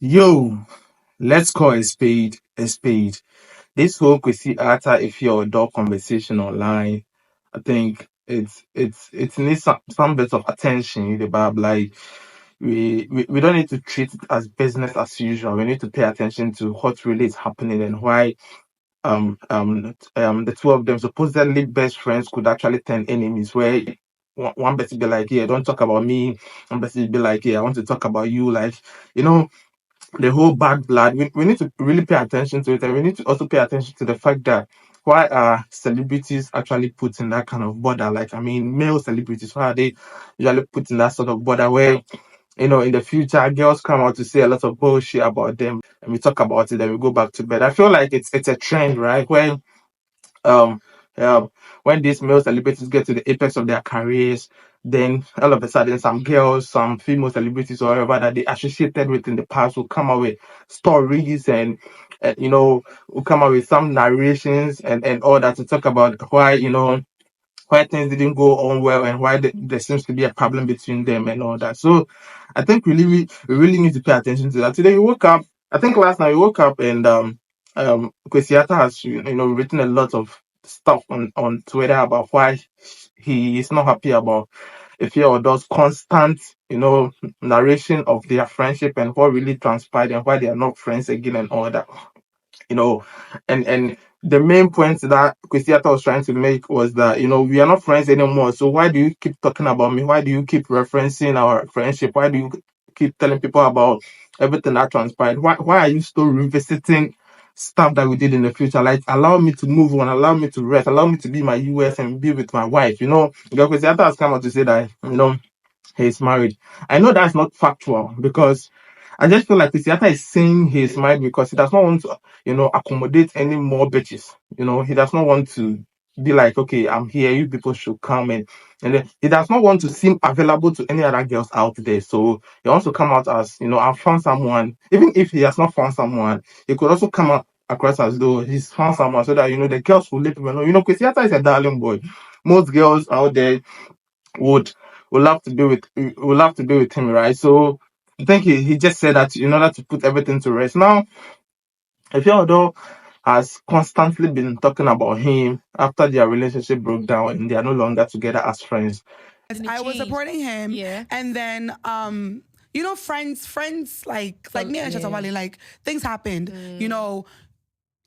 Yo, let's call a spade a spade. This whole Kwesi Arthur Efia Odo conversation online, I think it needs some bit of attention. The Bab, like we don't need to treat it as business as usual. We need to pay attention to what really is happening and why the two of them supposedly best friends could actually turn enemies. Where one person be like, yeah, don't talk about me. One person be like, yeah, I want to talk about you. Like, you know the whole bad blood. We need to really pay attention to it, and we need to also pay attention to the fact that why are celebrities actually put in that kind of border? Like, I mean, male celebrities, why are they usually put in that sort of border where, in the future, girls come out to say a lot of bullshit about them, and we talk about it, then we go back to bed. I feel like it's a trend, right? Where um, when these male celebrities get to the apex of their careers, then all of a sudden some girls, some female celebrities or whatever that they associated with in the past will come up with stories and will come up with some narrations and all that to talk about why things didn't go on well and why there seems to be a problem between them and all that. So I think we really need to pay attention to that. Today we woke up. I think last night we woke up and Kwesi Arthur has written a lot of stuff on Twitter about why he is not happy about Efia Odo's constant narration of their friendship and what really transpired and why they are not friends again and all that you know, and the main point that Christiata was trying to make was that we are not friends anymore. So why do you keep talking about me? Why do you keep referencing our friendship? Why do you keep telling people about everything that transpired? Why are you still revisiting stuff that we did in the future? Like, allow me to move on, allow me to rest, allow me to be my US and be with my wife. Because Christiata has come out to say that he's married. I know that's not factual because I just feel like Christiata is saying he's married because he does not want to, accommodate any more bitches. He does not want to be like, okay, I'm here, you people should come and then he does not want to seem available to any other girls out there. So he wants to come out as, I've found someone. Even if he has not found someone, he could also come out across as though he's found someone so that, the girls will let people know. Christiata is a darling boy. Most girls out there would would love to be with him, right? So I think he just said that in order to put everything to rest. Now, Efia Odo has constantly been talking about him after their relationship broke down and they are no longer together as friends. I was supporting him, Yeah. and then friends like me and Yeah. Chatawale, like things happened.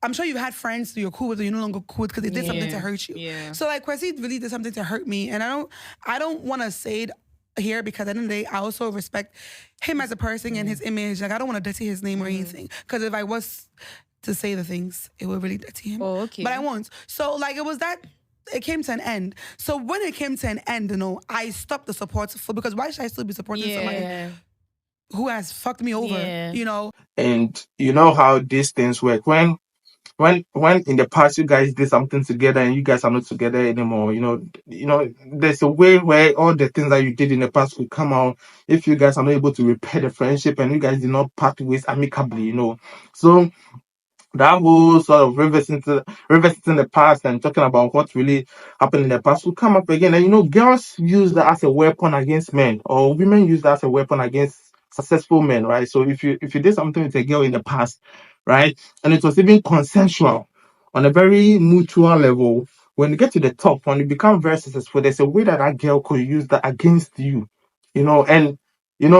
I'm sure you've had friends who you're cool with or you're no longer cool with because they did something to Yeah. hurt you. Yeah. So like Kwesi really did something to hurt me, and I don't want to say it here because at the end of the day, I also respect him as a person and his image. Like I don't want to dirty his name or anything because if I was to say the things, it would really dirty him. Oh, okay. But I won't. So like it came to an end. So when it came to an end, I stopped the support because why should I still be supporting somebody who has fucked me over? Yeah. And you know how these things work. When in the past you guys did something together and you guys are not together anymore, there's a way where all the things that you did in the past will come out if you guys are not able to repair the friendship and you guys did not part ways amicably. So that whole sort of revisiting the past and talking about what really happened in the past will come up again. And girls use that as a weapon against men, or women use that as a weapon against successful men, right? So if you did something with a girl in the past, right, and it was even consensual on a very mutual level, when you get to the top, when you become very successful, there's a way that that girl could use that against you, and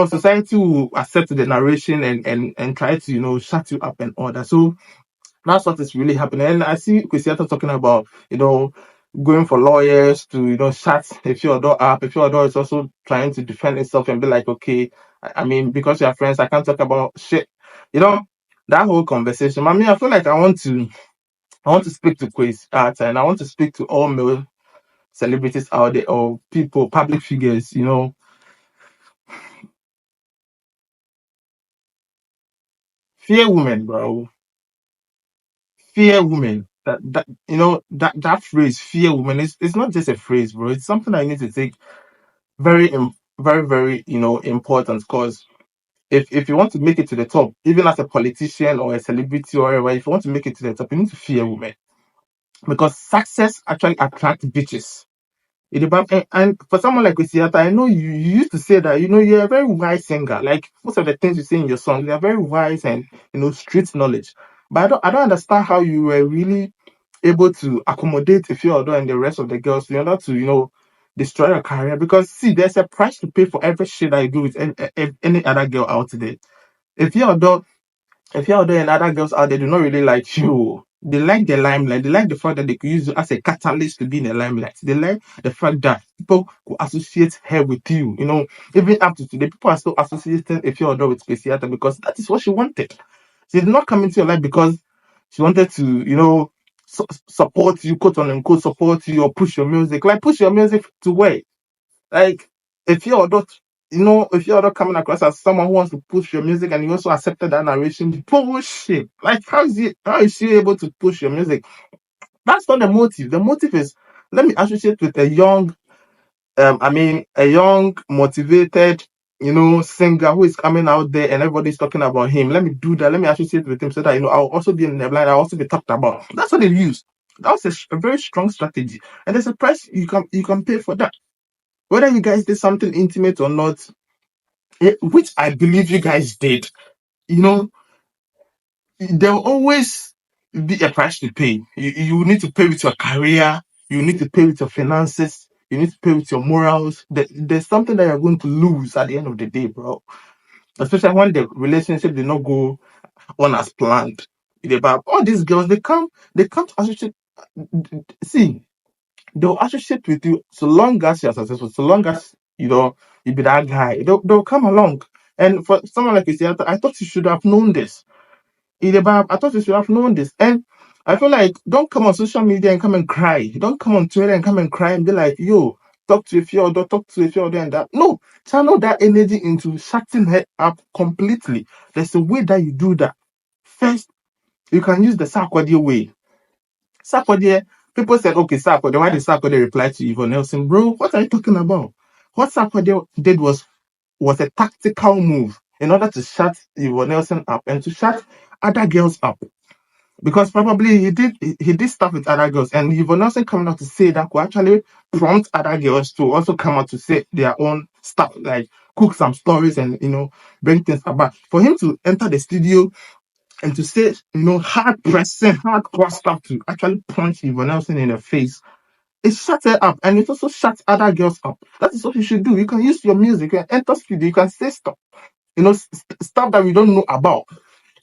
society will accept the narration and try to shut you up and all that. So that's what is really happening. And I see Christiata talking about, going for lawyers to, shut Efia Odo up. Efia Odo is also trying to defend itself and be like, okay, I mean, because we are friends, I can't talk about shit. That whole conversation. I mean, I feel like I want to speak to Kwesi Arthur and I want to speak to all male celebrities out there or people, public figures, fear women, bro. Fear women. That phrase, fear women, it's not just a phrase, bro. It's something I need to take very, very, important because if you want to make it to the top, even as a politician or a celebrity or whatever, if you want to make it to the top, you need to fear women because success actually attracts bitches. And for someone like Kwesi Arthur, I know you used to say that, you're a very wise singer. Like most of the things you say in your song, they are very wise and, street knowledge. But I don't understand how you were really able to accommodate Efia Odo and the rest of the girls in order to, destroy your career. Because see, there's a price to pay for every shit that you do with any other girl out there. Efia Odo if you're there and other girls out there do not really like you, they like the limelight. They like the fact that they could use you as a catalyst to be in the limelight. They like the fact that people could associate her with you. Even up to today, people are still associating if you're there with Kwesi Arthur because that is what she wanted. She did not come into your life because she wanted to, support you, quote unquote, support you or push your music. Like push your music to where? Like, if you're not, if you're not coming across as someone who wants to push your music and you also accepted that narration, bullshit. Like, how is she able to push your music? That's not the motive. The motive is let me associate with a young, a young, motivated, singer who is coming out there and everybody's talking about him. Let me do that. Let me associate with him so that I'll also be in the blind. I'll also be talked about. That's what they use. That was a very strong strategy, and there's a price you can pay for that. Whether you guys did something intimate or not, which I believe you guys did, you know, there will always be a price to pay. You need to pay with your career, you need to pay with your finances, you need to pay with your morals. There's something that you're going to lose at the end of the day, bro. Especially when the relationship did not go on as planned. But all these girls, they come to associate. See, they'll associate with you so long as you're successful, so long as you be that guy. They'll come along. And for someone like Kwesi Arthur, I thought you should have known this. I thought you should have known this. And I feel like don't come on social media and come and cry. Don't come on Twitter and come and cry and be like, yo, talk to Efia Odo, talk to Efia Odo and that. No, channel that energy into shutting her up completely. There's a way that you do that. First, you can use the Sarkodie way. Sarkodie, people said, okay, Sarkodie, why did Sarkodie reply to Yvonne Nelson? Bro, what are you talking about? What Sarkodie did was a tactical move in order to shut Yvonne Nelson up and to shut other girls up. Because probably he did stuff with other girls, and Yvonne Nelson coming out to say that could actually prompt other girls to also come out to say their own stuff, like cook some stories and bring things about. For him to enter the studio and to say, hard pressing, hardcore stuff to actually punch Yvonne Nelson in the face, it shuts her up and it also shuts other girls up. That is what you should do. You can use your music, you can enter studio, you can say stuff, stuff that we don't know about.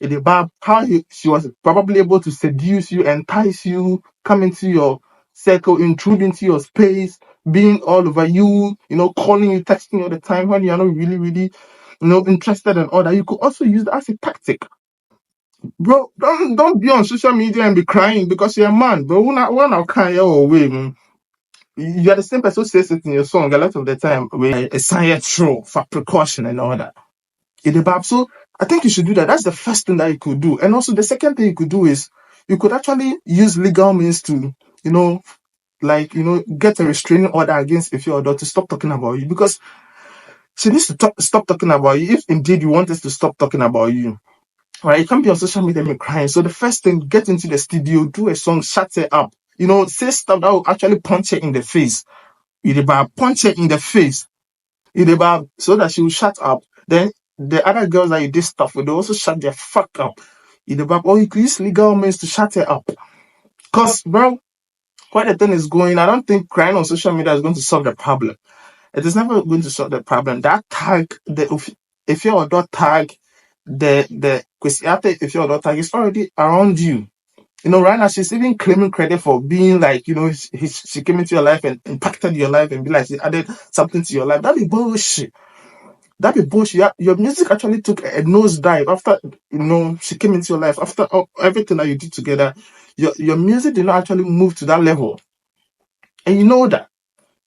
About how she was probably able to seduce you, entice you, come into your circle, intrude into your space, being all over you, calling you, texting you all the time when you're not really, really, interested in all that. You could also use that as a tactic. Bro, don't be on social media and be crying because you're a man, bro. When I cry your way, you are the same person who says it in your song a lot of the time with a science show for precaution and all that. So I think you should do that. That's the first thing that you could do. And also the second thing you could do is you could actually use legal means to, get a restraining order against Efia Odo to stop talking about you because she needs to stop talking about you if indeed you want us to stop talking about you. Right, you can't be on social media and crying. So the first thing, get into the studio, do a song, shut her up. Say stuff that will actually punch her in the face. Punch her in the face. So that she will shut up. Then the other girls that you did stuff with, they also shut their fuck up. Or you could use legal means to shut her up. Cause bro, quite the thing is going, I don't think crying on social media is going to solve the problem. It is never going to solve the problem. That tag, if your dot tag, the Kwesi Arthur, if your dot tag is already around you. Right now she's even claiming credit for being like, she came into your life and impacted your life and be like she added something to your life. That'd be bullshit. That'd be bullshit. Your music actually took a nosedive after she came into your life. After everything that you did together, your music did not actually move to that level, and you know that.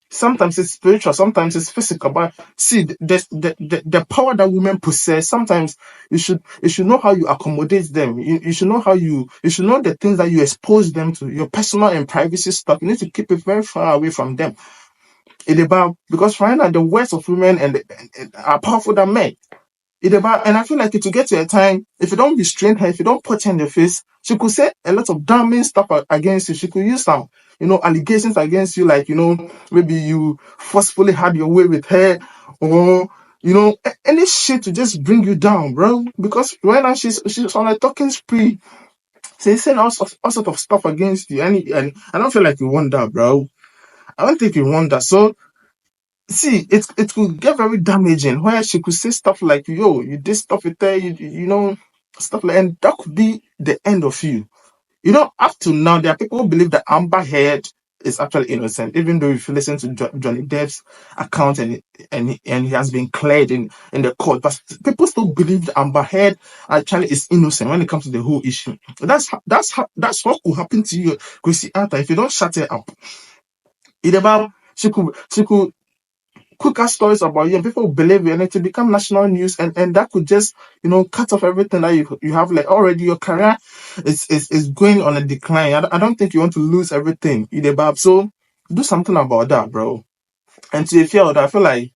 Sometimes it's spiritual, sometimes it's physical. But see, the power that women possess. Sometimes you should know how you accommodate them. You should know you should know the things that you expose them to. Your personal and privacy stuff. You need to keep it very far away from them. Because right now the words of women are powerful than men. And I feel like it will get to a time, if you don't restrain her, if you don't punch her in the face, she could say a lot of damning stuff against you. She could use some, allegations against you, like, maybe you forcefully had your way with her, or, any shit to just bring you down, bro. Because right now she's on a talking spree. She's saying all sort of stuff against you. And I don't feel like you want that, bro. I don't think you want that. So, see, it could get very damaging where she could say stuff like, yo, you did stuff with her, stuff like, and that could be the end of you. Up to now, there are people who believe that Amber Heard is actually innocent, even though if you listen to Johnny Depp's account, and he has been cleared in the court, but people still believe that Amber Heard actually is innocent when it comes to the whole issue. That's what could happen to you, Kwesi Arthur, if you don't shut it up. She could quicker stories about you, and people believe you, and it will become national news, and that could just cut off everything that you have. Like, already your career is going on a decline. I don't think you want to lose everything, so do something about that, bro. And to Efia Odo, I feel like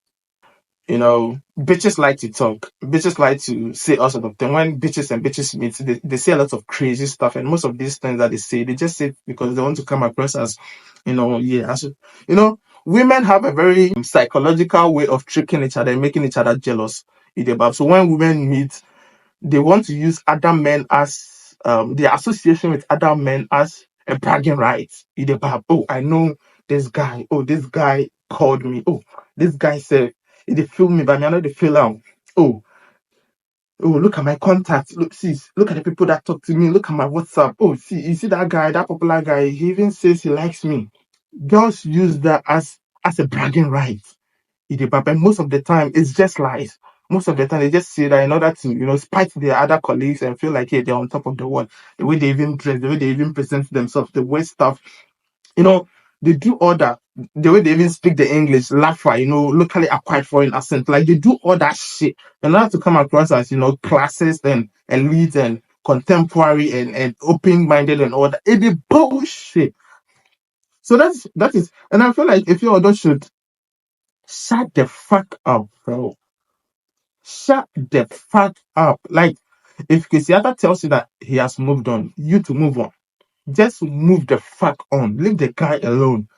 bitches like to talk. Bitches like to say all sort of things. When bitches and bitches meet, they say a lot of crazy stuff. And most of these things that they say just say because they want to come across as, women have a very psychological way of tricking each other and making each other jealous. So when women meet, they want to use other men as their association with other men as a bragging right. Oh, I know this guy. Oh, this guy called me. Oh, this guy said they feel me, but I know they feel out. Oh, look at my contacts. Look at the people that talk to me. Look at my WhatsApp. Oh, see, you see that guy, that popular guy. He even says he likes me. Girls use that as a bragging right. And most of the time, it's just lies. Most of the time, they just say that in order to, spite their other colleagues and feel like, hey, they're on top of the world. The way they even dress, the way they even present themselves, the way stuff, they do all that. The way they even speak the English, Lafa, locally acquired foreign accent. Like, they do all that shit in order to come across as, classist and elite and contemporary and open-minded and all that. It is bullshit. So that is, and I feel like Efia Odo should shut the fuck up, bro. Shut the fuck up. Like, if Kwesi Arthur tells you that he has moved on, you to move on. Just move the fuck on. Leave the guy alone.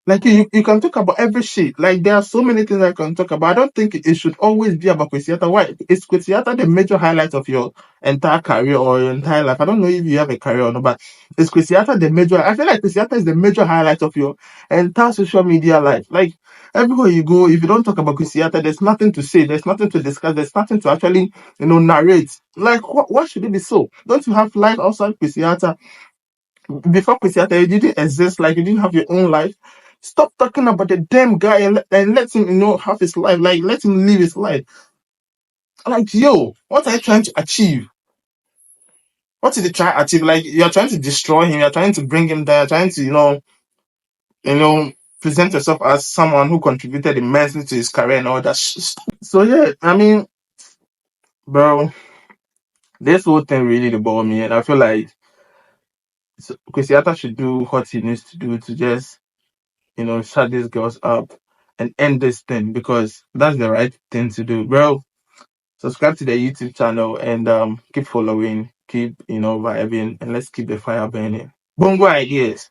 Like, you can talk about every shit. Like, there are so many things I can talk about. I don't think it should always be about Kwesi Arthur. Why? Is Kwesi Arthur the major highlight of your entire career or your entire life? I don't know if you have a career or not, but is Kwesi Arthur the major? I feel like Kwesi Arthur is the major highlight of your entire social media life. Like, everywhere you go, if you don't talk about Kwesi Arthur, there's nothing to say. There's nothing to discuss. There's nothing to actually, narrate. Like, what should it be so? Don't you have life outside Kwesi Arthur? Before Kwesi Arthur, you didn't exist. Like, you didn't have your own life. Stop talking about the damn guy and let him, have his life. Like, let him live his life. Like, yo, what are you trying to achieve? What did you try to achieve? Like, you're trying to destroy him. You're trying to bring him down. You're trying to, present yourself as someone who contributed immensely to his career and all that. So yeah, I mean, bro, this whole thing really bored me, and I feel like Kwesi Arthur should do what he needs to do to just, shut these girls up and end this thing, because that's the right thing to do, bro. Subscribe to the YouTube channel and keep following, keep vibing, and let's keep the fire burning. Bongo ideas.